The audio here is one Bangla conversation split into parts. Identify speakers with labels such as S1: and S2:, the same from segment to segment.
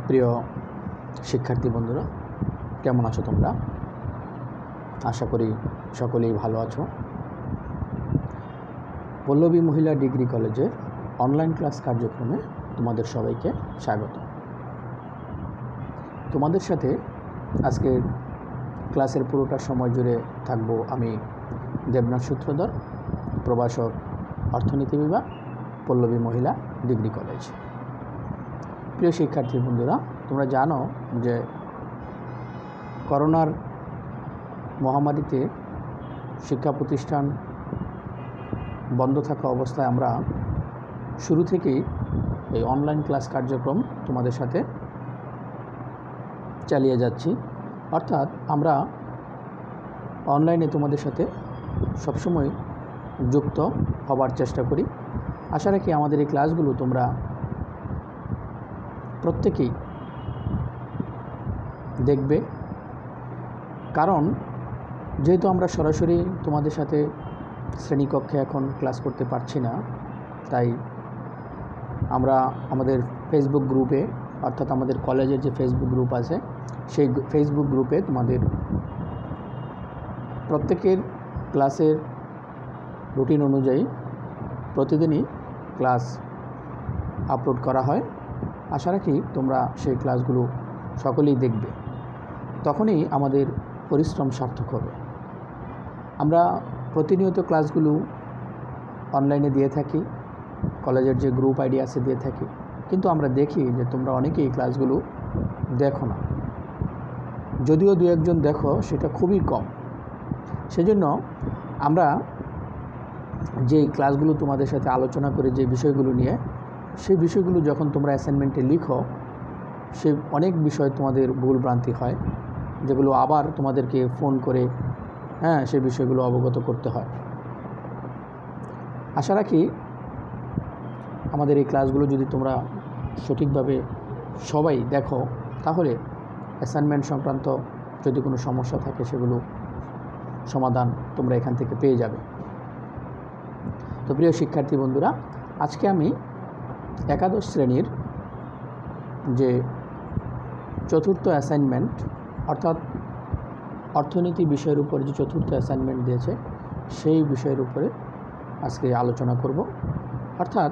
S1: প্রিয় শিক্ষার্থী বন্ধুরা, কেমন আছো তোমরা? আশা করি সকলেই ভালো আছো। পল্লবী মহিলা ডিগ্রি কলেজের অনলাইন ক্লাস কার্যক্রমে তোমাদের সবাইকে স্বাগত। তোমাদের সাথে আজকের ক্লাসের পুরোটা সময় জুড়ে থাকব আমি দেবনাথ সূত্রধর, প্রভাষক, অর্থনীতি বিভাগ, পল্লবী মহিলা ডিগ্রি কলেজ। প্রিয় শিক্ষার্থী বন্ধুরা, তোমরা জানো যে করোনার মহামারীতে শিক্ষা প্রতিষ্ঠান বন্ধ থাকা অবস্থায় আমরা শুরু থেকেই এই অনলাইন ক্লাস কার্যক্রম তোমাদের সাথে চালিয়ে যাচ্ছি। অর্থাৎ আমরা অনলাইনে তোমাদের সাথে সবসময় যুক্ত হবার চেষ্টা করি। আশা রাখি আমাদের এই ক্লাসগুলো তোমরা প্রত্যেকেই দেখবে, কারণ যেহেতু আমরা সরাসরি তোমাদের সাথে শ্রেণীকক্ষে এখন ক্লাস করতে পারছি না, তাই আমরা আমাদের ফেসবুক গ্রুপে, অর্থাৎ আমাদের কলেজের যে ফেসবুক গ্রুপ আছে সেই ফেসবুক গ্রুপে তোমাদের প্রত্যেকের ক্লাসের রুটিন অনুযায়ী প্রতিদিনই ক্লাস আপলোড করা হয়। আশা রাখি তোমরা সেই ক্লাসগুলো সকলেই দেখবে, তখনই আমাদের পরিশ্রম সার্থক হবে। আমরা প্রতিনিয়ত ক্লাসগুলো অনলাইনে দিয়ে থাকি, কলেজের যে গ্রুপ আইডি আছে দিয়ে থাকি, কিন্তু আমরা দেখি যে তোমরা অনেকেই ক্লাসগুলো দেখো না। যদিও দু একজন দেখো, সেটা খুবই কম। সেজন্য আমরা যে ক্লাসগুলো তোমাদের সাথে আলোচনা করে যে বিষয়গুলো নিয়ে, সেই বিষয়গুলো যখন তোমরা অ্যাসাইনমেন্টে লিখো, সে অনেক বিষয় তোমাদের ভুল ভ্রান্তি হয়, যেগুলো আবার তোমাদেরকে ফোন করে সেই বিষয়গুলো অবগত করতে হয়। আশা রাখি আমাদের এই ক্লাসগুলো যদি তোমরা সঠিকভাবে সবাই দেখো, তাহলে অ্যাসাইনমেন্ট সংক্রান্ত যদি কোনো সমস্যা থাকে সেগুলো সমাধান তোমরা এখান থেকে পেয়ে যাবে। তো প্রিয় শিক্ষার্থী বন্ধুরা, আজকে আমি একাদশ শ্রেণীর যে চতুর্থ অ্যাসাইনমেন্ট, অর্থাৎ অর্থনীতি বিষয়ের উপরে যে চতুর্থ অ্যাসাইনমেন্ট দিয়েছে, সেই বিষয়ের উপরে আজকে আলোচনা করব। অর্থাৎ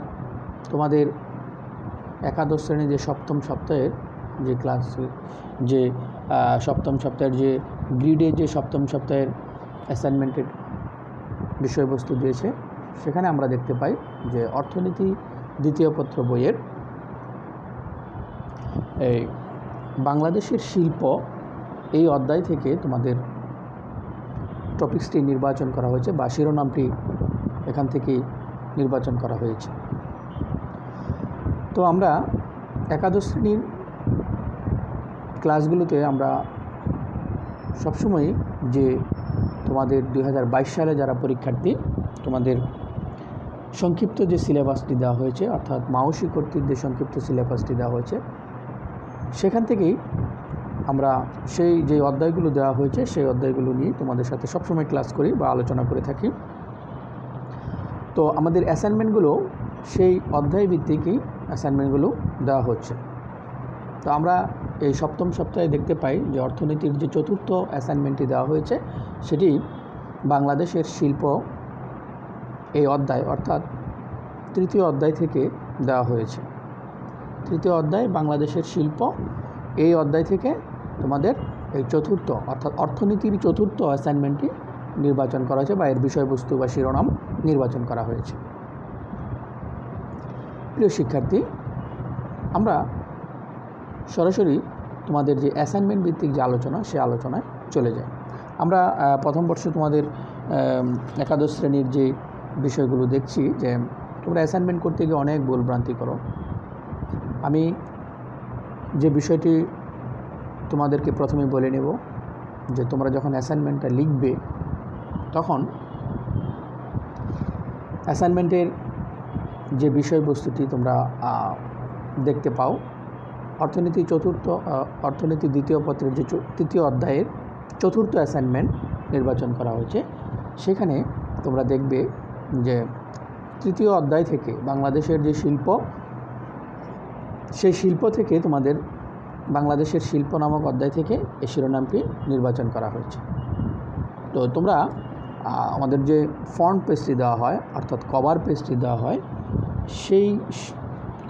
S1: তোমাদের একাদশ শ্রেণীর যে সপ্তম সপ্তাহের যে ক্লাস, যে সপ্তম সপ্তাহের যে গ্রিডে যে সপ্তম সপ্তাহের অ্যাসাইনমেন্টের বিষয়বস্তু দিয়েছে, সেখানে আমরা দেখতে পাই যে অর্থনীতি দ্বিতীয় পত্র বইয়ের এই বাংলাদেশের শিল্প এই অধ্যায় থেকে তোমাদের টপিকসটি নির্বাচন করা হয়েছে, বা শিরোনামটি এখান থেকেই নির্বাচন করা হয়েছে। তো আমরা একাদশ শ্রেণীর ক্লাসগুলোতে আমরা সবসময় যে তোমাদের 2022 সালে যারা পরীক্ষার্থী, তোমাদের সংক্ষিপ্ত যে সিলেবাসটি দেওয়া হয়েছে, অর্থাৎ মাওসী কর্তৃক যে সংক্ষিপ্ত সিলেবাসটি দেওয়া হয়েছে, সেখান থেকেই আমরা সেই যে অধ্যায়গুলো দেওয়া হয়েছে সেই অধ্যায়গুলো নিয়ে তোমাদের সাথে সবসময় ক্লাস করি বা আলোচনা করে থাকি। তো আমাদের অ্যাসাইনমেন্টগুলো সেই অধ্যায় ভিত্তিকই অ্যাসাইনমেন্টগুলো দেওয়া হচ্ছে। তো আমরা এই সপ্তম সপ্তাহে দেখতে পাই যে অর্থনীতির যে চতুর্থ অ্যাসাইনমেন্টটি দেওয়া হয়েছে, সেটি বাংলাদেশের শিল্প এই অধ্যায়, অর্থাৎ তৃতীয় অধ্যায় থেকে দেওয়া হয়েছে। তৃতীয় অধ্যায় বাংলাদেশের শিল্প এই অধ্যায় থেকে তোমাদের এই চতুর্থ, অর্থাৎ অর্থনীতির চতুর্থ অ্যাসাইনমেন্টটি নির্বাচন করা হয়েছে, বা এর বিষয়বস্তু বা শিরোনাম নির্বাচন করা হয়েছে। প্রিয় শিক্ষার্থী, আমরা সরাসরি তোমাদের যে অ্যাসাইনমেন্ট ভিত্তিক যে আলোচনা, সে আলোচনায় চলে যাই। আমরা প্রথম বর্ষে তোমাদের একাদশ শ্রেণীর যে বিষয়গুলো দেখছি, যে তোমরা অ্যাসাইনমেন্ট করতে গিয়ে অনেক ভুলভ্রান্তি করো। আমি যে বিষয়টি তোমাদেরকে প্রথমে বলে নেব, যে তোমরা যখন অ্যাসাইনমেন্টটা লিখবে, তখন অ্যাসাইনমেন্টের যে বিষয়বস্তুটি তোমরা দেখতে পাও, অর্থনীতি দ্বিতীয় পত্রের যে তৃতীয় অধ্যায়ের চতুর্থ অ্যাসাইনমেন্ট নির্বাচন করা হয়েছে, সেখানে তোমরা দেখবে যে তৃতীয় অধ্যায় থেকে বাংলাদেশের যে শিল্প, সেই শিল্প থেকে তোমাদের বাংলাদেশের শিল্প নামক অধ্যায় থেকে এই শিরোনামটি নির্বাচন করা হয়েছে। তো তোমরা আমাদের যে ফ্রন্ট পেজটি দেওয়া হয় অর্থাৎ কভার পেজটি দেওয়া হয়, সেই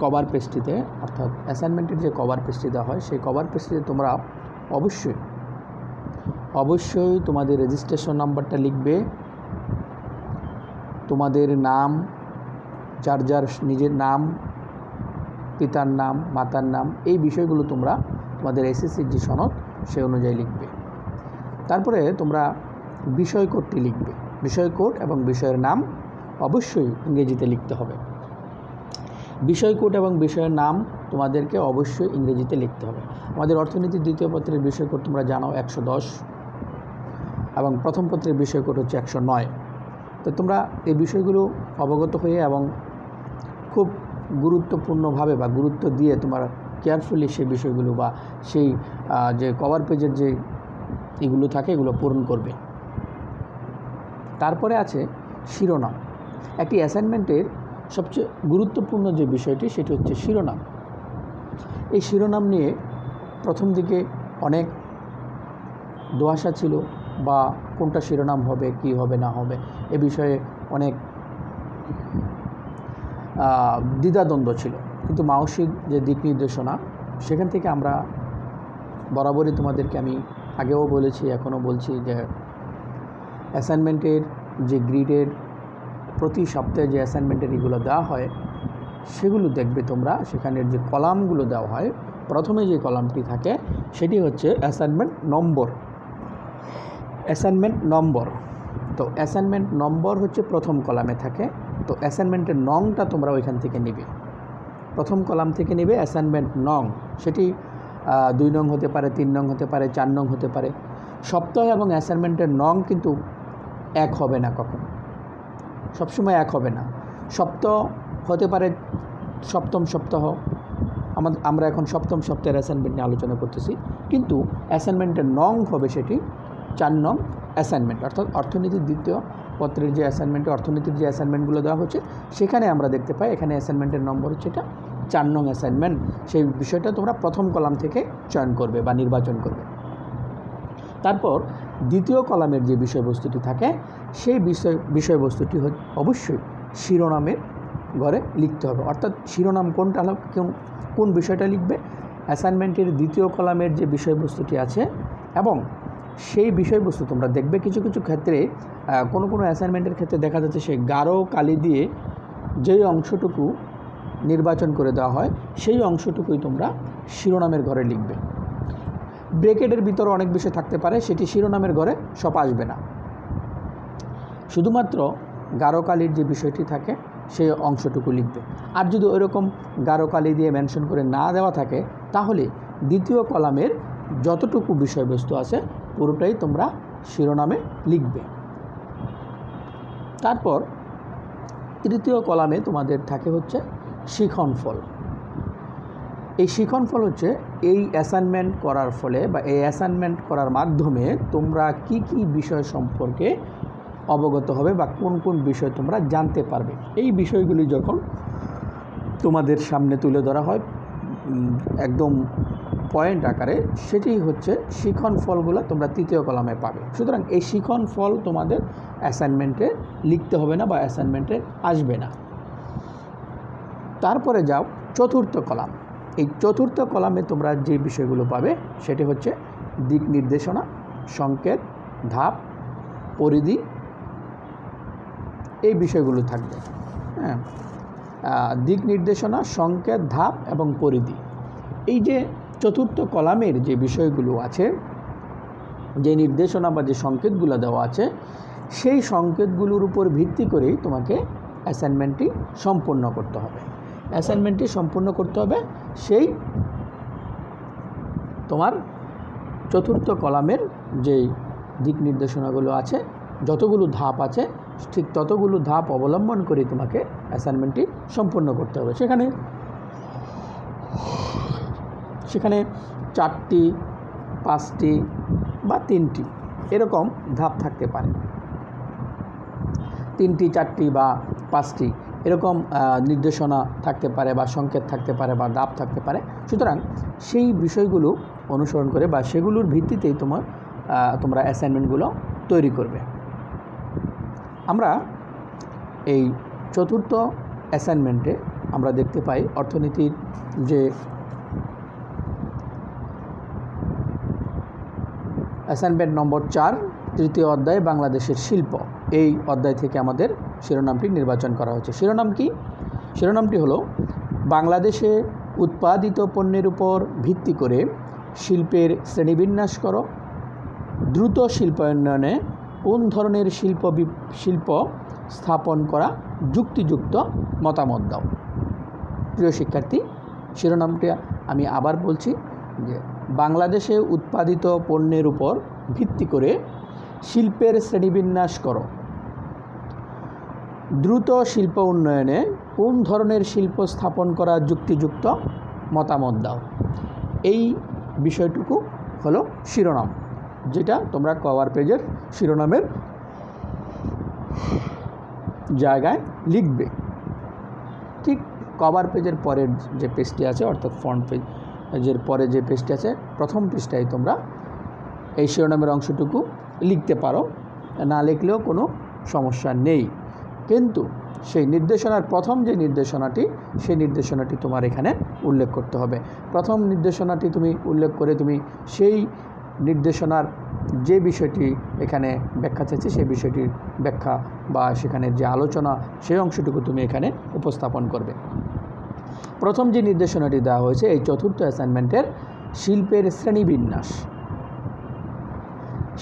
S1: কভার পেজটিতে অর্থাৎ অ্যাসাইনমেন্টের যে কভার পেজটি দেওয়া হয় সেই কভার পেজটিতে তোমরা অবশ্যই তোমাদের রেজিস্ট্রেশন নাম্বারটা লিখবে, তোমাদের নাম, যার যার নিজের নাম, পিতার নাম, মাতার নাম, এই বিষয়গুলো তোমরা তোমাদের এসএসসির যে সনদ সে অনুযায়ী লিখবে। তারপরে তোমরা বিষয় কোডটি লিখবে। বিষয় কোড এবং বিষয়ের নাম অবশ্যই ইংরেজিতে লিখতে হবে। বিষয় কোড এবং বিষয়ের নাম তোমাদেরকে অবশ্যই ইংরেজিতে লিখতে হবে। আমাদের অর্থনীতির দ্বিতীয় পত্রের বিষয় কোড তোমরা জানো 110 এবং প্রথম পত্রের বিষয় কোড হচ্ছে 109। তো তোমরা এই বিষয়গুলো অবগত হয়ে এবং খুব গুরুত্বপূর্ণভাবে বা গুরুত্ব দিয়ে তোমরা কেয়ারফুলি সেই বিষয়গুলো বা সেই যে কভার পেজের যে এগুলো থাকে এগুলো পূরণ করবে। তারপরে আছে শিরোনাম। একটি অ্যাসাইনমেন্টের সবচেয়ে গুরুত্বপূর্ণ যে বিষয়টি সেটি হচ্ছে শিরোনাম। এই শিরোনাম নিয়ে প্রথম দিকে অনেক দোয়াশা ছিল বা কোনটা শিরোনাম হবে, কি হবে না হবে এ বিষয়ে অনেক দ্বিধাদ্বন্দ্ব ছিল। কিন্তু মানসিক যে দিক নির্দেশনা সেখান থেকে আমরা বরাবরই তোমাদেরকে আমি আগেও বলেছি, এখনও বলছি যে অ্যাসাইনমেন্টের যে গ্রিডের প্রতি সপ্তাহে যে অ্যাসাইনমেন্টের এগুলো দেওয়া হয় সেগুলো দেখবে তোমরা। সেখানের যে কলামগুলো দেওয়া হয়, প্রথমে যে কলামটি থাকে সেটি হচ্ছে অ্যাসাইনমেন্ট নম্বর। তো অ্যাসাইনমেন্ট নম্বর হচ্ছে প্রথম কলামে থাকে। তো অ্যাসাইনমেন্টের নংটা তোমরা ওইখান থেকে নেবে, প্রথম কলাম থেকে নেবে অ্যাসাইনমেন্ট নং। সেটি 2 নং হতে পারে, 3 নং হতে পারে, 4 নং হতে পারে। সপ্তাহ এবং অ্যাসাইনমেন্টের নং কিন্তু এক হবে না, কখনো সবসময় এক হবে না। সপ্তাহ হতে পারে সপ্তম সপ্তাহ, আমরা এখন সপ্তম সপ্তাহের অ্যাসাইনমেন্ট নিয়ে আলোচনা করতেছি, কিন্তু অ্যাসাইনমেন্টের নং হবে সেটি 4 নং অ্যাসাইনমেন্ট। অর্থাৎ অর্থনীতির দ্বিতীয় পত্রের যে অ্যাসাইনমেন্টে অর্থনীতির যে অ্যাসাইনমেন্টগুলো দেওয়া হচ্ছে সেখানে আমরা দেখতে পাই এখানে অ্যাসাইনমেন্টের নম্বর হচ্ছে এটা 4 নং অ্যাসাইনমেন্ট। সেই বিষয়টা তোমরা প্রথম কলাম থেকে চয়ন করবে বা নির্বাচন করবে। তারপর দ্বিতীয় কলামের যে বিষয়বস্তুটি থাকে সেই বিষয়বস্তুটি অবশ্যই শিরোনামের ঘরে লিখতে হবে। অর্থাৎ শিরোনাম কোনটা কোন বিষয়টা লিখবে, অ্যাসাইনমেন্টের দ্বিতীয় কলামের যে বিষয়বস্তুটি আছে এবং সেই বিষয়বস্তু তোমরা দেখবে কিছু কিছু ক্ষেত্রে কোনো অ্যাসাইনমেন্টের ক্ষেত্রে দেখা যাচ্ছে সে গাঢ় কালি দিয়ে যেই অংশটুকু নির্বাচন করে দেওয়া হয় সেই অংশটুকুই তোমরা শিরোনামের ঘরে লিখবে। ব্রেকেটের ভিতরে অনেক বিষয় থাকতে পারে, সেটি শিরোনামের ঘরে সব আসবে না। শুধুমাত্র গাঢ় কালির যে বিষয়টি থাকে সেই অংশটুকু লিখবে। আর যদি ওইরকম গাঢ় কালি দিয়ে মেনশন করে না দেওয়া থাকে তাহলে দ্বিতীয় কলামের যতটুকু বিষয়বস্তু আছে পুরোটাই তোমরা শিরোনামে লিখবে। তারপর তৃতীয় কলামে তোমাদের থাকে হচ্ছে শিখনফল। এই শিখনফল হচ্ছে এই অ্যাসাইনমেন্ট করার ফলে বা এই অ্যাসাইনমেন্ট করার মাধ্যমে তোমরা কি কি বিষয় সম্পর্কে অবগত হবে বা কোন কোন বিষয় তোমরা জানতে পারবে। এই বিষয়গুলি যখন তোমাদের সামনে তুলে ধরা হয় একদম পয়েন্ট আকারে, সেটি হচ্ছে শিখন ফলগুলো তোমরা তৃতীয় কলামে পাবে। সুতরাং এই শিখন ফল তোমাদের অ্যাসাইনমেন্টে লিখতে হবে না বা অ্যাসাইনমেন্টে আসবে না। তারপরে যাও চতুর্থ কলাম। এই চতুর্থ কলামে তোমরা যে বিষয়গুলো পাবে সেটি হচ্ছে দিক নির্দেশনা, সংকেত, ধাপ, পরিধি, এই বিষয়গুলো থাকবে। হ্যাঁ, দিক নির্দেশনা, সংকেত, ধাপ এবং পরিধি, এই যে চতুর্থ কলামের যে বিষয়গুলো আছে, যে নির্দেশনা বা যে সংকেতগুলো দেওয়া আছে সেই সংকেতগুলোর উপর ভিত্তি করেই তোমাকে অ্যাসাইনমেন্টটি সম্পূর্ণ করতে হবে। অ্যাসাইনমেন্টটি সম্পূর্ণ করতে হবে সেই তোমার চতুর্থ কলামের যেই দিক নির্দেশনাগুলো আছে, যতগুলো ধাপ আছে ঠিক ততগুলো ধাপ অবলম্বন করে তোমাকে অ্যাসাইনমেন্টটি সম্পূর্ণ করতে হবে। সেখানে 4টি, 5টি বা 3টি এরকম ধাপ থাকতে পারে। 3টি, 4টি বা 5টি এরকম নির্দেশনা থাকতে পারে বা সংকেত থাকতে পারে বা ধাপ থাকতে পারে। সুতরাং সেই বিষয়গুলো অনুসরণ করে বা সেগুলোর ভিত্তিতেই তোমরা অ্যাসাইনমেন্টগুলো তৈরি করবে। আমরা এই চতুর্থ অ্যাসাইনমেন্টে আমরা দেখতে পাই অর্থনীতির যে অ্যাসাইনমেন্ট নম্বর 4 তৃতীয় অধ্যায় বাংলাদেশের শিল্প, এই অধ্যায় থেকে আমাদের শিরোনামটি নির্বাচন করা হয়েছে। শিরোনাম কি? শিরোনামটি হলো বাংলাদেশে উৎপাদিত পণ্যের উপর ভিত্তি করে শিল্পের শ্রেণীবিন্যাস করো, দ্রুত শিল্পায়নে কোন ধরনের শিল্প স্থাপন করা যুক্তিযুক্ত মতামত দাও। প্রিয় শিক্ষার্থী, শিরোনামটি আমি আবার বলছি যে বাংলাদেশে উৎপাদিত পণ্যের উপর ভিত্তি করে শিল্পের শ্রেণীবিন্যাস করো, দ্রুত শিল্প উন্নয়নে কোন ধরনের শিল্প স্থাপন করা যুক্তিযুক্ত মতামত দাও। এই বিষয়টুকু হলো শিরোনাম, যেটা তোমরা কভার পেজের শিরোনামের জায়গায় লিখবে। ঠিক কভার পেজের পরের যে পেজটি আছে, অর্থাৎ ফ্রন্ট পেজের পরে যে পেজটি আছে, প্রথম পৃষ্ঠায় তোমরা এই শিরোনামের অংশটুকু লিখতে পারো, না লিখলেও কোনো সমস্যা নেই। কিন্তু সেই নির্দেশনার প্রথম যে নির্দেশনাটি, সেই নির্দেশনাটি তোমার এখানে উল্লেখ করতে হবে। প্রথম নির্দেশনাটি তুমি উল্লেখ করে তুমি সেই নির্দেশনার যে বিষয়টি এখানে ব্যাখ্যা চাইছে সেই বিষয়টির ব্যাখ্যা বা সেখানে যে আলোচনা, সেই অংশটুকু তুমি এখানে উপস্থাপন করবে। প্রথম যে নির্দেশনাটি দেওয়া হয়েছে এই চতুর্থ অ্যাসাইনমেন্টের, শিল্পের শ্রেণীবিন্যাস।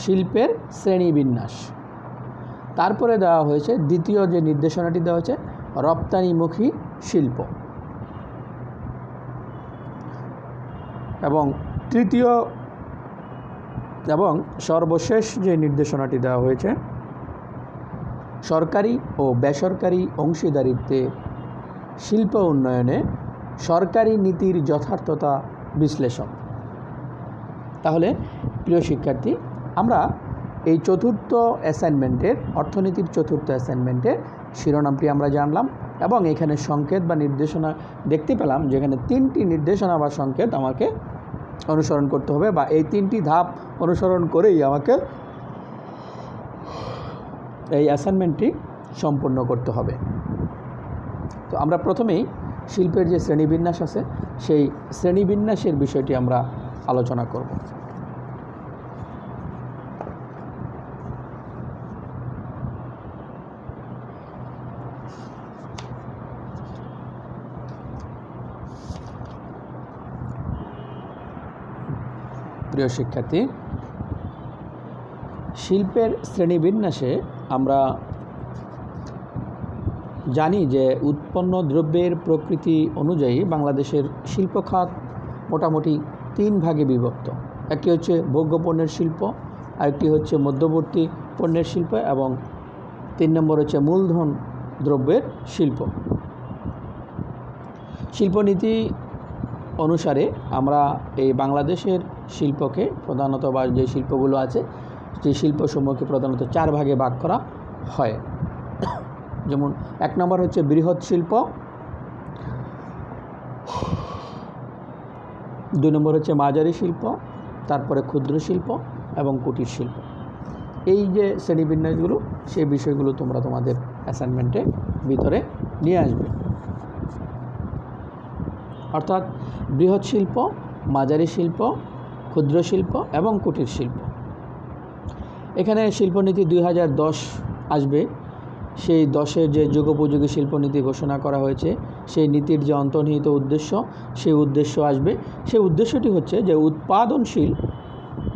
S1: শিল্পের শ্রেণীবিন্যাস। তারপরে দেওয়া হয়েছে দ্বিতীয় যে নির্দেশনাটি দেওয়া হয়েছে, রপ্তানিমুখী শিল্প। এবং তৃতীয় এবং সর্বশেষ যে নির্দেশনাটি দেওয়া হয়েছে, সরকারি ও বেসরকারি অংশীদারিত্বে শিল্প উন্নয়নে সরকারি নীতির যথার্থতা বিশ্লেষণ। তাহলে প্রিয় শিক্ষার্থী, আমরা এই চতুর্থ অ্যাসাইনমেন্টের, অর্থনীতির চতুর্থ অ্যাসাইনমেন্টের শিরোনামটি আমরা জানলাম এবং এখানে সংকেত বা নির্দেশনা দেখতে পেলাম, যেখানে 3টি নির্দেশনা বা সংকেত আমাকে অনুসরণ করতে হবে বা এই 3টি ধাপ অনুসরণ করেই আমাকে এই অ্যাসাইনমেন্টটি সম্পূর্ণ করতে হবে। তো আমরা প্রথমেই শিল্পের যে শ্রেণীবিন্যাস আছে সেই শ্রেণীবিন্যাসের বিষয়টি আমরা আলোচনা করব। প্রিয় শিক্ষার্থী, শিল্পের শ্রেণীবিন্যাসে আমরা জানি যে উৎপন্ন দ্রব্যের প্রকৃতি অনুযায়ী বাংলাদেশের শিল্প খাত মোটামুটি 3 ভাগে বিভক্ত। একটি হচ্ছে ভোগ্য পণ্যের শিল্প, আরেকটি হচ্ছে মধ্যবর্তী পণ্যের শিল্প এবং 3 নম্বর হচ্ছে মূলধন দ্রব্যের শিল্প। শিল্পনীতি অনুসারে আমরা এই বাংলাদেশের শিল্পকে প্রধানত, বা যে শিল্পগুলো আছে যে শিল্পসমূহকে প্রধানত 4 ভাগে ভাগ করা হয়। যেমন 1 নম্বর হচ্ছে বৃহৎ শিল্প, 2 নম্বর হচ্ছে মাঝারি শিল্প, তারপরে ক্ষুদ্র শিল্প এবং কুটির শিল্প। এই যে শ্রেণীবিন্যাসগুলো, সেই বিষয়গুলো তোমরা তোমাদের অ্যাসাইনমেন্টের ভিতরে নিয়ে আসবে। অর্থাৎ বৃহৎ শিল্প, মাঝারি শিল্প, ক্ষুদ্র শিল্প এবং কুটির শিল্প। এখানে শিল্পনীতি 2010 আসবে, সেই 10-এর যে যুগোপযোগী শিল্পনীতি ঘোষণা করা হয়েছে, সেই নীতির যে অন্তর্নিহিত উদ্দেশ্য, সেই উদ্দেশ্য আসবে। সেই উদ্দেশ্যটি হচ্ছে যে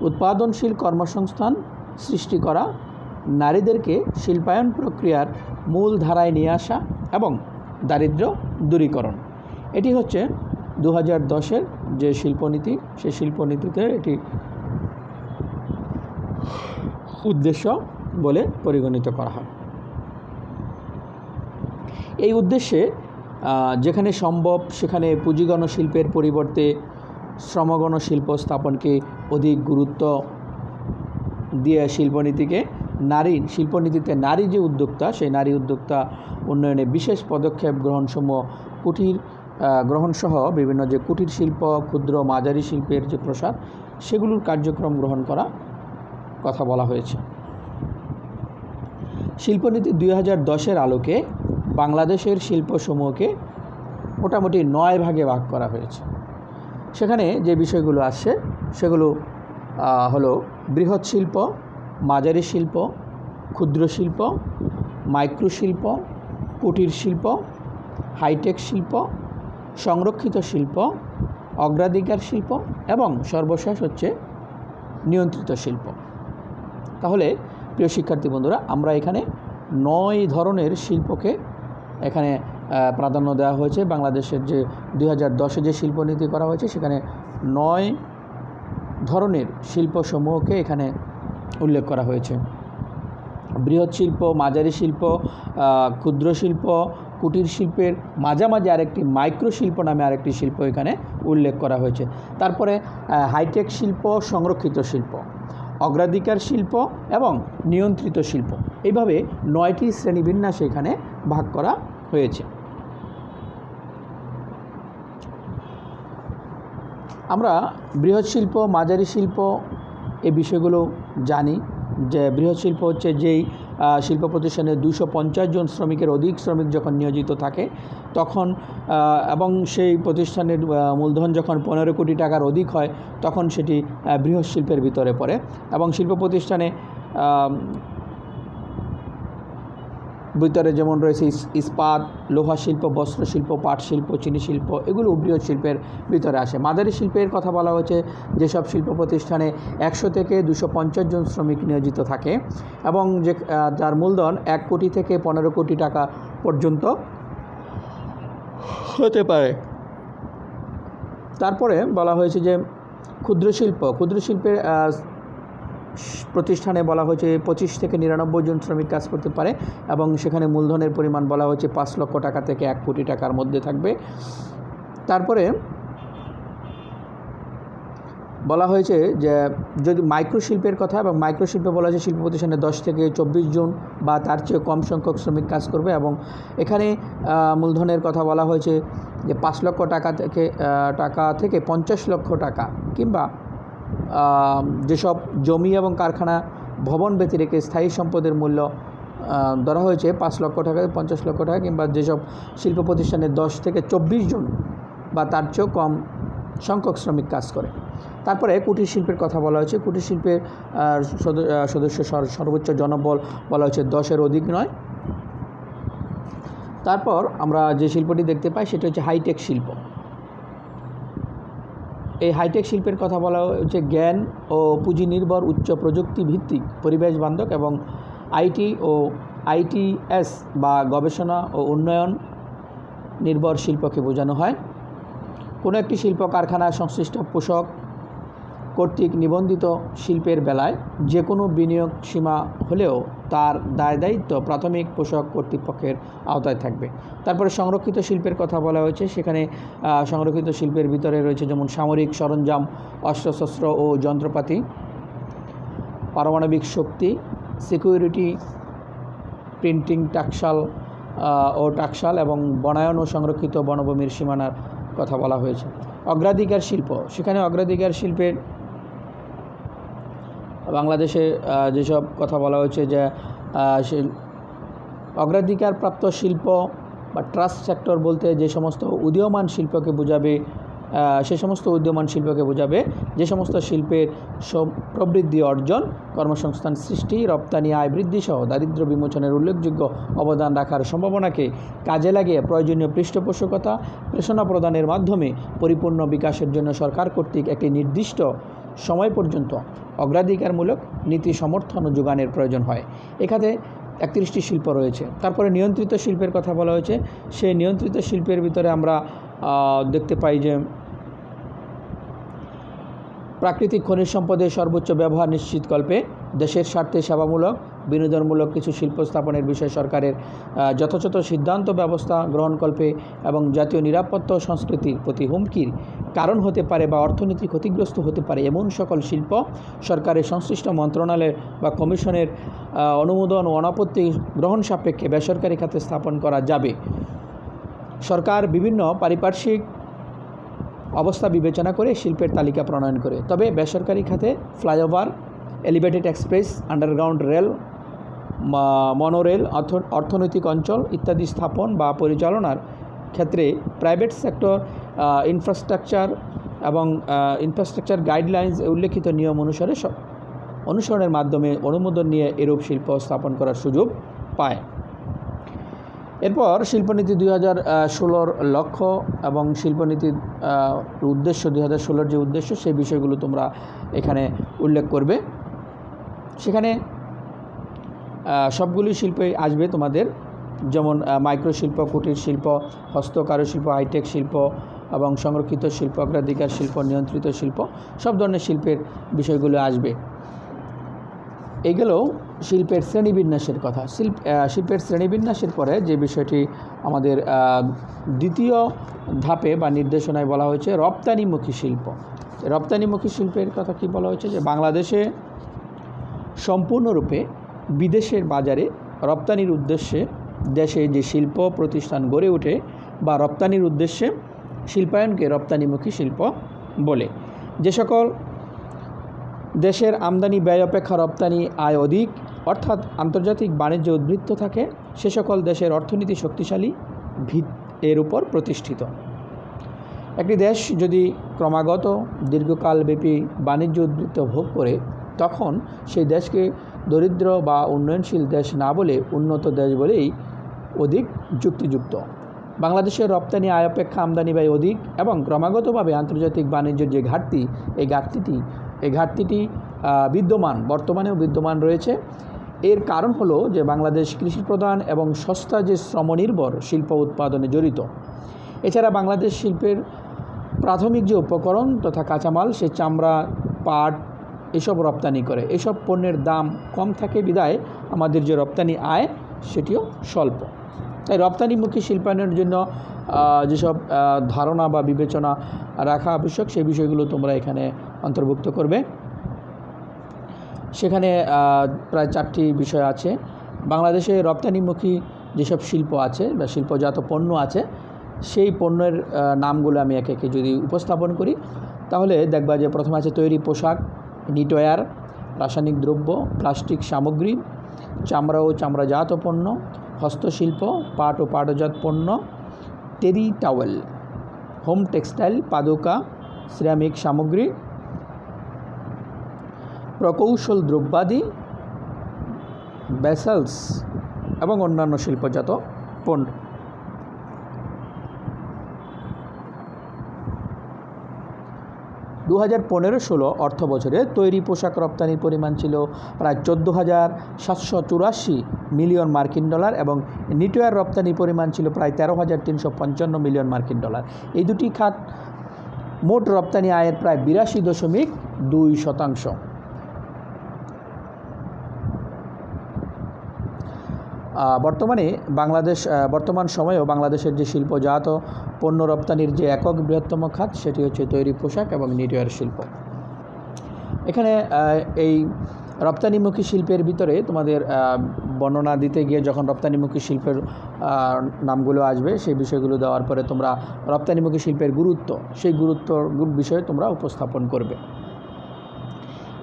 S1: উৎপাদনশীল কর্মসংস্থান সৃষ্টি করা, নারীদেরকে শিল্পায়ন প্রক্রিয়ার মূল ধারায় নিয়ে আসা এবং দারিদ্র্য দূরীকরণ। এটি হচ্ছে 2010-এর যে শিল্পনীতি, সেই শিল্পনীতিতে এটি উদ্দেশ্য বলে পরিগণিত করা হয়। এই উদ্দেশ্যে যেখানে সম্ভব সেখানে পুঁজিগণ শিল্পের পরিবর্তে শ্রমগণ শিল্প স্থাপনকে অধিক গুরুত্ব দিয়ে শিল্পনীতিকে নারী শিল্পনীতিতে নারী যে উদ্যোক্তা, সেই নারী উদ্যোক্তা উন্নয়নে বিশেষ পদক্ষেপ গ্রহণসমূহ কুটির গ্রহণসহ বিভিন্ন যে কুটির শিল্প, ক্ষুদ্র মাঝারি শিল্পের যে প্রসার, সেগুলোর কার্যক্রম গ্রহণ করা কথা বলা হয়েছে। শিল্পনীতি 2010-এর আলোকে বাংলাদেশের শিল্পসমূহকে মোটামুটি 9 ভাগে ভাগ করা হয়েছে। সেখানে যে বিষয়গুলো আসছে সেগুলো হলো বৃহৎ শিল্প, মাঝারি শিল্প, ক্ষুদ্র শিল্প, মাইক্রো শিল্প, কুটির শিল্প, হাইটেক শিল্প, সংরক্ষিত শিল্প, অগ্রাধিকার শিল্প এবং সর্বশেষ হচ্ছে নিয়ন্ত্রিত শিল্প। তাহলে প্রিয় শিক্ষার্থী বন্ধুরা, আমরা এখানে 9 ধরনের শিল্পকে এখানে প্রাধান্য দেওয়া হয়েছে। বাংলাদেশের যে 2010-এ যে শিল্পনীতি করা হয়েছে সেখানে 9 ধরনের শিল্পসমূহকে এখানে উল্লেখ করা হয়েছে। বৃহৎ শিল্প, মাঝারি শিল্প, ক্ষুদ্র শিল্প, কুটির শিল্পের মাঝামাঝি আরেকটি মাইক্রো শিল্প নামে আরেকটি শিল্প এখানে উল্লেখ করা হয়েছে। তারপরে হাইটেক শিল্প, সংরক্ষিত শিল্প, অগ্রাধিকার শিল্প এবং নিয়ন্ত্রিত শিল্প, এইভাবে 9টি শ্রেণীবিন্যাসে এখানে ভাগ করা হয়েছে। আমরা বৃহৎ শিল্প, মাঝারি শিল্প এই বিষয়গুলো জানি যে বৃহৎ শিল্প হচ্ছে যেই শিল্প প্রতিষ্ঠানে 250 জন শ্রমিকের অধিক শ্রমিক যখন নিয়োজিত থাকে তখন এবং সেই প্রতিষ্ঠানের মূলধন যখন 15 কোটি টাকার অধিক হয় তখন সেটি বৃহৎ শিল্পের ভিতরে পড়ে। এবং শিল্প প্রতিষ্ঠানে ভিতরে যেমন রয়েছে ইস্পাত, লোহা শিল্প, বস্ত্র শিল্প, পাট শিল্প, চিনি শিল্প, এগুলো বৃহৎ শিল্পের ভিতরে আসে। মাঝারি শিল্পের কথা বলা হয়েছে যেসব শিল্প প্রতিষ্ঠানে 100 থেকে 250 জন শ্রমিক নিয়োজিত থাকে এবং যে যার মূলধন 1 কোটি থেকে 15 কোটি টাকা পর্যন্ত হতে পারে। তারপরে বলা হয়েছে যে ক্ষুদ্র শিল্পের প্রতিষ্ঠানে বলা হয়েছে 25 থেকে 99 জন শ্রমিক কাজ করতে পারে এবং সেখানে মূলধনের পরিমাণ বলা হয়েছে 5 লক্ষ টাকা থেকে 1 কোটি টাকার মধ্যে থাকবে। তারপরে বলা হয়েছে যে যদি মাইক্রো শিল্পের কথা, এবং মাইক্রো শিল্পে বলা হয়েছে শিল্প প্রতিষ্ঠানে 10 থেকে 24 জন বা তার চেয়ে কম সংখ্যক শ্রমিক কাজ করবে এবং এখানে মূলধনের কথা বলা হয়েছে যে 5 লক্ষ টাকা থেকে 50 লক্ষ টাকা কিংবা যেসব জমি এবং কারখানা ভবন ব্যতি রেখে স্থায়ী সম্পদের মূল্য ধরা হয়েছে 5 লক্ষ টাকা 50 লক্ষ টাকা, কিংবা যেসব শিল্প প্রতিষ্ঠানে 10 থেকে 24 জন বা তার চেয়েও কম সংখ্যক শ্রমিক কাজ করে। তারপরে কুটির শিল্পের কথা বলা হয়েছে। কুটির শিল্পের সদস্য সর্বোচ্চ জনবল বলা হয়েছে 10-এর অধিক নয়। তারপর আমরা যে শিল্পটি দেখতে পাই সেটা হচ্ছে হাইটেক শিল্প। এই হাইটেক শিল্পের কথা বলা হচ্ছে জ্ঞান ও পুঁজি নির্ভর, উচ্চ প্রযুক্তি ভিত্তিক, পরিবেশ বান্ধব এবং আইটিএস বা গবেষণা ও উন্নয়ন নির্ভর শিল্পকে বোঝানো হয়। কোনো একটি শিল্প কারখানা সংশ্লিষ্ট পোশাক কর্তৃক নিবন্ধিত শিল্পের বেলায় যে কোনো বিনিয়োগ সীমা হলেও তার দায়-দায়িত্ব প্রাথমিক পোশাক কর্তৃপক্ষের আওতায় থাকবে। তারপরে সংরক্ষিত শিল্পের কথা বলা হয়েছে। সেখানে সংরক্ষিত শিল্পের ভিতরে রয়েছে যেমন সামরিক সরঞ্জাম, অস্ত্রশস্ত্র ও যন্ত্রপাতি, পারমাণবিক শক্তি, সিকিউরিটি, প্রিন্টিং, টাকশাল এবং বনায়ন ও সংরক্ষিত বনভূমির সীমানার কথা বলা হয়েছে। অগ্রাধিকার শিল্প, সেখানে অগ্রাধিকার শিল্পের বাংলাদেশে যেসব কথা বলা হয়েছে যে অগ্রাধিকারপ্রাপ্ত শিল্প বা ট্রাস্ট সেক্টর বলতে যে সমস্ত উদীয়মান শিল্পকে বোঝাবে, সে সমস্ত উদীয়মান শিল্পকে বোঝাবে যে সমস্ত শিল্পের প্রবৃদ্ধি অর্জন, কর্মসংস্থান সৃষ্টি, রপ্তানি, আয় বৃদ্ধি সহ দারিদ্র্য বিমোচনের উল্লেখযোগ্য অবদান রাখার সম্ভাবনাকে কাজে লাগিয়ে প্রয়োজনীয় পৃষ্ঠপোষকতা প্রেষণা প্রদানের মাধ্যমে পরিপূর্ণ বিকাশের জন্য সরকার কর্তৃক একটি নির্দিষ্ট সময় পর্যন্ত অগ্রাধিকারমূলক নীতি সমর্থন ও যোগানের প্রয়োজন হয়। এখানে 31টি শিল্প রয়েছে। তারপরে নিয়ন্ত্রিত শিল্পের কথা বলা হয়েছে। সেই নিয়ন্ত্রিত শিল্পের ভিতরে আমরা দেখতে পাই যে প্রাকৃতিক খনিজ সম্পদের সর্বোচ্চ ব্যবহার নিশ্চিতকল্পে দেশের স্বার্থে সেবামূলক বিনোদনমূলক কিছু শিল্প স্থাপনের বিষয়ে সরকারের যথাযথ সিদ্ধান্ত ব্যবস্থা গ্রহণকল্পে এবং জাতীয় নিরাপত্তা ও সংস্কৃতির প্রতি হুমকির কারণ হতে পারে বা অর্থনীতি ক্ষতিগ্রস্ত হতে পারে এমন সকল শিল্প সরকারের সংশ্লিষ্ট মন্ত্রণালয় বা কমিশনের অনুমোদন ও অনাপত্তি গ্রহণ সাপেক্ষে বেসরকারি খাতে স্থাপন করা যাবে। সরকার বিভিন্ন পারিপার্শ্বিক অবস্থা বিবেচনা করে শিল্পের তালিকা প্রণয়ন করে, তবে বেসরকারি খাতে flyover, elevated express, underground rail, monorail, অর্থনৈতিক অঞ্চল ইত্যাদি স্থাপন বা পরিচালনার ক্ষেত্রে প্রাইভেট সেক্টর ইনফ্রাস্ট্রাকচার এবং ইনফ্রাস্ট্রাকচার গাইডলাইন্স উল্লেখিত নিয়ম অনুসরণের মাধ্যমে অনুমোদন নিয়ে এরূপ শিল্প স্থাপন করার সুযোগ পায়। এরপর শিল্পনীতি 2016 লক্ষ্য এবং শিল্পনীতির উদ্দেশ্য 2016 যে উদ্দেশ্য সেই বিষয়গুলো তোমরা এখানে উল্লেখ করবে। সেখানে সবগুলি শিল্পে আসবে তোমাদের, যেমন মাইক্রোশিল্প, কুটির শিল্প, হস্তকারুশিল্প, হাইটেক শিল্প এবং সংরক্ষিত শিল্প, অগ্রাধিকার শিল্প, নিয়ন্ত্রিত শিল্প, সব ধরনের শিল্পের বিষয়গুলো আসবে। এইগুলো শিল্পের শ্রেণীবিন্যাসের কথা। শিল্পের শ্রেণীবিন্যাসের পরে যে বিষয়টি আমাদের দ্বিতীয় ধাপে বা নির্দেশনায় বলা হয়েছে রপ্তানিমুখী শিল্প। রপ্তানিমুখী শিল্পের কথা কি বলা হয়েছে, যে বাংলাদেশে সম্পূর্ণরূপে বিদেশের বাজারে রপ্তানির উদ্দেশ্যে দেশে যে শিল্প প্রতিষ্ঠান গড়ে ওঠে বা রপ্তানির উদ্দেশ্যে শিল্পায়নকে রপ্তানিমুখী শিল্প বলে। যে সকল দেশের আমদানি ব্যয় অপেক্ষা রপ্তানি আয় অধিক, অর্থাৎ আন্তর্জাতিক বাণিজ্য উদ্বৃত্ত থাকে, সে সকল দেশের অর্থনীতি শক্তিশালী এর উপর প্রতিষ্ঠিত। একটি দেশ যদি ক্রমাগত দীর্ঘকালব্যাপী বাণিজ্য উদ্বৃত্ত ভোগ করে, তখন সেই দেশকে দরিদ্র বা উন্নয়নশীল দেশ না বলে উন্নত দেশ বলেই অধিক যুক্তিযুক্ত। বাংলাদেশের রপ্তানি আয় অপেক্ষা আমদানি ব্যয় অধিক এবং ক্রমাগতভাবে আন্তর্জাতিক বাণিজ্যের যে ঘাটতি, এই ঘাটতিটি বর্তমানেও বিদ্যমান রয়েছে। এর কারণ হলো যে বাংলাদেশ কৃষিপ্রধান এবং সস্তা যে শ্রমনির্ভর শিল্প উৎপাদনে জড়িত। এছাড়া বাংলাদেশ শিল্পের প্রাথমিক যে উপকরণ তথা কাঁচামাল, সে চামড়া, পাট এসব রপ্তানি করে। এসব পণ্যের দাম কম থাকে বিধায় আমাদের যে রপ্তানি আয় সেটিও স্বল্প। তাই রপ্তানিমুখী শিল্পায়নের জন্য যেসব ধারণা বা বিবেচনা রাখা আবশ্যক সেই বিষয়গুলো তোমরা এখানে অন্তর্ভুক্ত করবে। সেখানে প্রায় 4টি বিষয় আছে। বাংলাদেশে রপ্তানিমুখী যেসব শিল্প আছে বা শিল্পজাত পণ্য আছে, সেই পণ্যের নামগুলো আমি একে একে যদি উপস্থাপন করি, তাহলে দেখবা যে প্রথমে আছে তৈরি পোশাক, নিটওয়্যার, রাসায়নিক দ্রব্য, প্লাস্টিক সামগ্রী, চামড়া ও চামড়াজাত পণ্য, হস্তশিল্প, পাট ও পাটজাত পণ্য, টেরি টাওয়েল, হোম টেক্সটাইল, পাদুকা, সিরামিক সামগ্রী, প্রকৌশল দ্রব্যাদি, ভেসেলস এবং অন্যান্য শিল্পজাত পণ্য। 2015-16 অর্থ বছরে তৈরি পোশাক রপ্তানির পরিমাণ ছিল প্রায় 14,784 মিলিয়ন মার্কিন ডলার এবং নিটওয়্যার রপ্তানির পরিমাণ ছিল প্রায় 13,355 মিলিয়ন মার্কিন ডলার। এই দুটি খাত মোট রপ্তানি আয়ের প্রায় 82.2%। বর্তমান সময়েও বাংলাদেশের যে শিল্পজাত পণ্য রপ্তানির যে একক বৃহত্তম খাত, সেটি হচ্ছে তৈরি পোশাক এবং নিটওয়্যার শিল্প। এখানে এই রপ্তানিমুখী শিল্পের ভিতরে তোমাদের বর্ণনা দিতে গিয়ে যখন রপ্তানিমুখী শিল্পের নামগুলো আসবে, সেই বিষয়গুলো দেওয়ার পরে তোমরা রপ্তানিমুখী শিল্পের সেই গুরুত্বর বিষয়ে তোমরা উপস্থাপন করবে।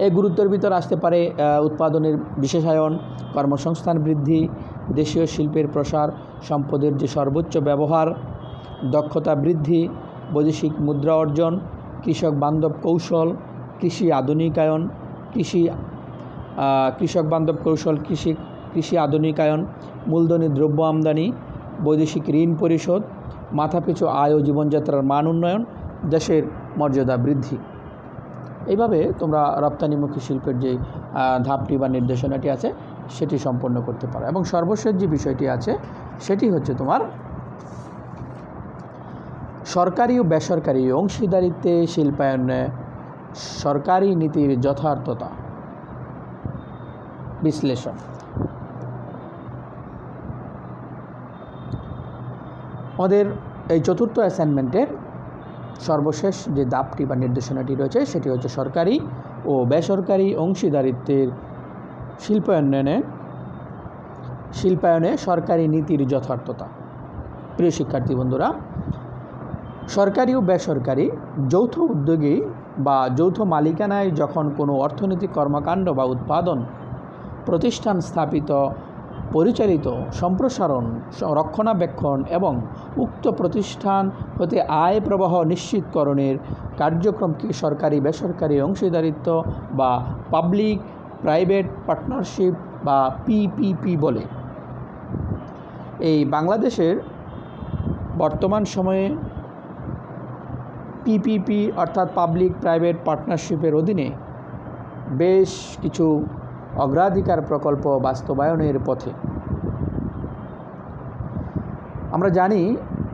S1: এই গুরুত্বের ভিতর আসতে পারে উৎপাদনের বিশেষায়ন, কর্মসংস্থান বৃদ্ধি, দেশীয় শিল্পের প্রসার, সম্পদের যে সর্বোচ্চ ব্যবহার, দক্ষতা বৃদ্ধি, বৈদেশিক মুদ্রা অর্জন, কৃষক বান্ধব কৌশল, কৃষি আধুনিকায়ন, কৃষি আধুনিকায়ন, মূলধনী দ্রব্য আমদানি, বৈদেশিক ঋণ পরিশোধ, মাথাপিছু আয় ও জীবনযাত্রার মান উন্নয়ন, দেশের মর্যাদা বৃদ্ধি। এইভাবে তোমরা রপ্তানিমুখী শিল্পের যে ধাপটি বা নির্দেশনাটি আছে সেটি সম্পন্ন করতে পারো। এবং সর্বশেষ যে বিষয়টি আছে সেটি হচ্ছে তোমার সরকারি ও বেসরকারি অংশীদারিত্বে শিল্পায়নে সরকারি নীতির যথার্থতা বিশ্লেষণ। আমাদের এই চতুর্থ অ্যাসাইনমেন্টের সর্বশেষ যে ধাপটি বা নির্দেশনাটি রয়েছে সেটি হচ্ছে সরকারি ও বেসরকারি অংশীদারিত্বের শিল্পায়নে সরকারি নীতির যথার্থতা। প্রিয় শিক্ষার্থী বন্ধুরা, সরকারি ও বেসরকারি যৌথ উদ্যোগী বা যৌথ মালিকানায় যখন কোনো অর্থনৈতিক কর্মকাণ্ড বা উৎপাদন প্রতিষ্ঠান স্থাপিত, পরিচালিত, সম্প্রসারণ, রক্ষণাবেক্ষণ এবং উক্ত প্রতিষ্ঠান হতে আয় প্রবাহ নিশ্চিতকরণের কার্যক্রমকে সরকারি বেসরকারি অংশীদারিত্ব বা পাবলিক প্রাইভেট পার্টনারশিপ বা পিপিপি বলে। এই বাংলাদেশের বর্তমান সময়ে পিপিপি অর্থাৎ পাবলিক প্রাইভেট পার্টনারশিপের অধীনে বেশ কিছু অগ্রাধিকার প্রকল্প বাস্তবায়নের পথে। আমরা জানি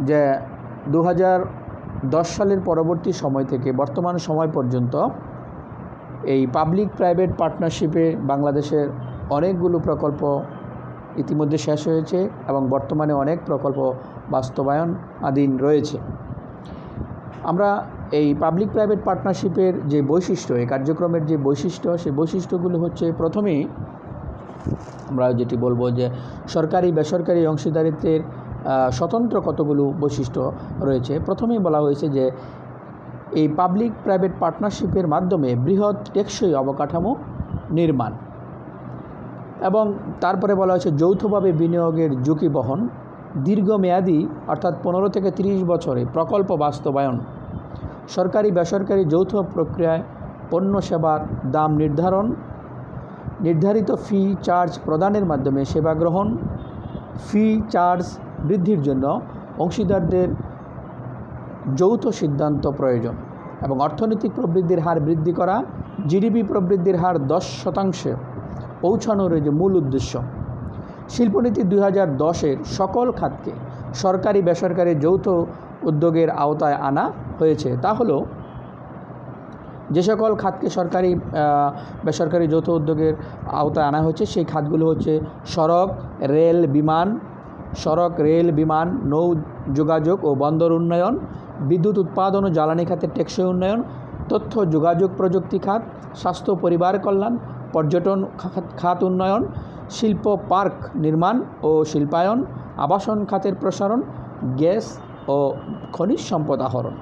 S1: যে 2010 সালের পরবর্তী সময় থেকে বর্তমান সময় পর্যন্ত এই পাবলিক প্রাইভেট পার্টনারশিপে বাংলাদেশের অনেকগুলো প্রকল্প ইতিমধ্যে শেষ হয়েছে এবং বর্তমানে অনেক প্রকল্প বাস্তবায়নাধীন রয়েছে। আমরা এই পাবলিক প্রাইভেট পার্টনারশিপের যে বৈশিষ্ট্য, এই কার্যক্রমের যে বৈশিষ্ট্য, সেই বৈশিষ্ট্যগুলো হচ্ছে, প্রথমেই আমরা যেটি বলবো যে সরকারি বেসরকারি অংশীদারিত্বের স্বতন্ত্র কতগুলো বৈশিষ্ট্য রয়েছে। প্রথমেই বলা হয়েছে যে এই পাবলিক প্রাইভেট পার্টনারশিপের মাধ্যমে বৃহৎ টেকসই অবকাঠামো নির্মাণ, এবং তারপরে বলা হয়েছে যৌথভাবে বিনিয়োগের ঝুঁকি বহন, দীর্ঘমেয়াদী অর্থাৎ 15 থেকে 30 বছরে প্রকল্প বাস্তবায়ন, সরকারি বেসরকারি যৌথ প্রক্রিয়ায় পণ্য সেবার দাম নির্ধারণ, নির্ধারিত ফি চার্জ প্রদানের মাধ্যমে সেবা গ্রহণ, ফি চার্জ বৃদ্ধির জন্য অংশীদারদের যৌথ সিদ্ধান্ত প্রয়োজন, এবং অর্থনৈতিক প্রবৃদ্ধির হার বৃদ্ধি করা, জিডিপি প্রবৃদ্ধির হার 10% পৌঁছানোর যে মূল উদ্দেশ্য। শিল্পনীতি 2010-এর সকল খাতকে সরকারি বেসরকারি যৌথ উদ্যোগের আওতায় আনা হয়েছে। তা হলো, যে সকল খাতকে সরকারি বেসরকারি যৌথ উদ্যোগের আওতায় আনা হয়েছে সেই খাতগুলো হচ্ছে সড়ক, রেল, বিমান, নৌ যোগাযোগ ও বন্দর উন্নয়ন, বিদ্যুৎ উৎপাদন ও জ্বালানি খাতের টেকসই উন্নয়ন, তথ্য যোগাযোগ প্রযুক্তি খাত, স্বাস্থ্য পরিবার কল্যাণ, পর্যটন খাত উন্নয়ন, শিল্প পার্ক নির্মাণ ও শিল্পায়ন, আবাসন খাতের প্রসারণ, গ্যাস ও খনিজ সম্পদ আহরণ।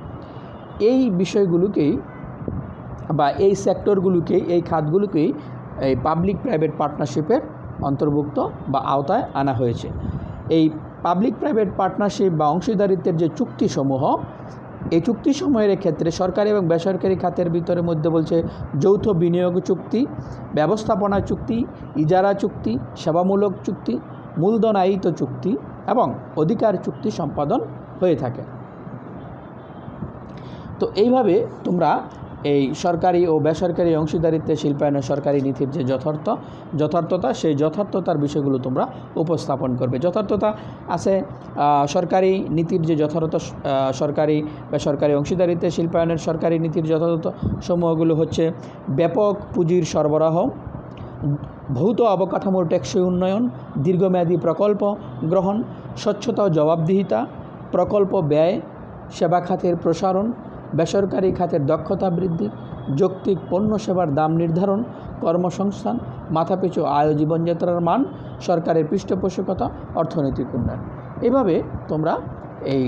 S1: এই বিষয়গুলোকেই বা এই সেক্টরগুলোকেই, এই খাতগুলোকেই এই পাবলিক প্রাইভেট পার্টনারশিপের অন্তর্ভুক্ত বা আওতায় আনা হয়েছে। এই পাবলিক প্রাইভেট পার্টনারশিপ বা অংশীদারিত্বের যে চুক্তিসমূহ, এই চুক্তিসমূহের ক্ষেত্রে সরকারি এবং বেসরকারি খাতের ভিতরে মধ্যে বলছে যৌথ বিনিয়োগ চুক্তি, ব্যবস্থাপনা চুক্তি, ইজারা চুক্তি, সেবামূলক চুক্তি, মূলধনায়িত চুক্তি এবং অধিকার চুক্তি সম্পাদন হয়ে থাকে। তো এইভাবে তোমরা এই সরকারি ও বেসরকারি অংশীদারিত্বে শিল্পায়নের সরকারি নীতির যে যথার্থতা, সেই যথার্থতার বিষয়গুলো তোমরা উপস্থাপন করবে। যথার্থতা আছে সরকারি নীতির যে যথার্থতা, সরকারি বেসরকারি অংশীদারিত্বে শিল্পায়নের সরকারি নীতির যথার্থ সমূহগুলো হচ্ছে ব্যাপক পুঁজির সরবরাহ, ভৌত অবকাঠামোর টেকসই উন্নয়ন, দীর্ঘমেয়াদী প্রকল্প গ্রহণ, স্বচ্ছতা ও জবাবদিহিতা, প্রকল্প ব্যয়, সেবা খাতের প্রসারণ, বেসরকারি খাতের দক্ষতা বৃদ্ধি, যৌক্তিক পণ্য সেবার দাম নির্ধারণ, কর্মসংস্থান, মাথাপিছু আয় ও জীবনযাত্রার মান, সরকারের পৃষ্ঠপোষকতা, অর্থনৈতিক উন্নয়ন। এভাবে তোমরা এই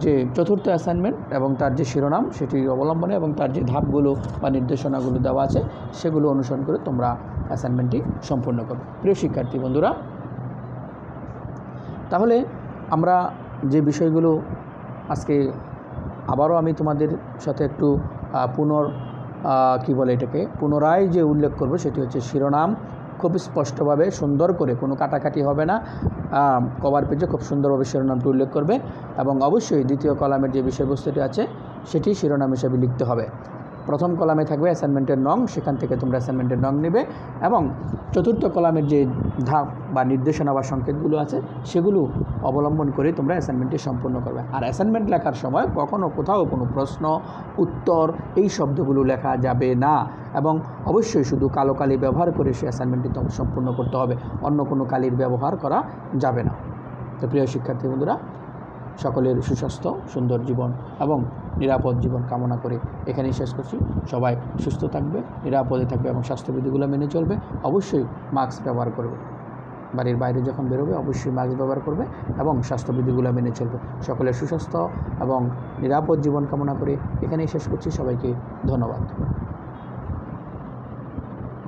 S1: যে চতুর্থ অ্যাসাইনমেন্ট এবং তার যে শিরোনাম সেটি অবলম্বনে এবং তার যে ধাপগুলো বা নির্দেশনাগুলো দেওয়া আছে সেগুলো অনুসরণ করে তোমরা অ্যাসাইনমেন্টটি সম্পূর্ণ করবে। প্রিয় শিক্ষার্থী বন্ধুরা, তাহলে আমরা যে বিষয়গুলো আজকে আবারও আমি তোমাদের সাথে একটু পুনরায় যে উল্লেখ করব সেটি হচ্ছে শিরোনাম খুব স্পষ্টভাবে সুন্দর করে, কোনো কাটাকাটি হবে না, কভার পেজে খুব সুন্দরভাবে শিরোনামটি উল্লেখ করবে এবং অবশ্যই দ্বিতীয় কলামের যে বিষয়বস্তুটি আছে সেটি শিরোনাম হিসেবে লিখতে হবে। প্রথম কলামে থাকবে অ্যাসাইনমেন্টের নং, সেখান থেকে তোমরা অ্যাসাইনমেন্টের নং নেবে এবং চতুর্থ কলামের যে ধাপ বা নির্দেশনা বা সংকেতগুলো আছে সেগুলো অবলম্বন করে তোমরা অ্যাসাইনমেন্টটি সম্পূর্ণ করবে। আর অ্যাসাইনমেন্ট লেখার সময় কখনও কোথাও কোনো প্রশ্ন, উত্তর এই শব্দগুলো লেখা যাবে না এবং অবশ্যই শুধু কালো কালি ব্যবহার করে সেই অ্যাসাইনমেন্টটি সম্পূর্ণ করতে হবে, অন্য কোনো কালির ব্যবহার করা যাবে না। তো প্রিয় শিক্ষার্থী বন্ধুরা, সকলের সুস্বাস্থ্য, সুন্দর জীবন এবং নিরাপদ জীবন কামনা করে এখানেই শেষ করছি। সবাই সুস্থ থাকবে, নিরাপদে থাকবে এবং স্বাস্থ্যবিধিগুলো মেনে চলবে। অবশ্যই মাস্ক ব্যবহার করবে, বাড়ির বাইরে যখন বেরোবে অবশ্যই মাস্ক ব্যবহার করবে এবং স্বাস্থ্যবিধিগুলো মেনে চলবে। সকলের সুস্বাস্থ্য এবং নিরাপদ জীবন কামনা করে এখানেই শেষ করছি। সবাইকে ধন্যবাদ।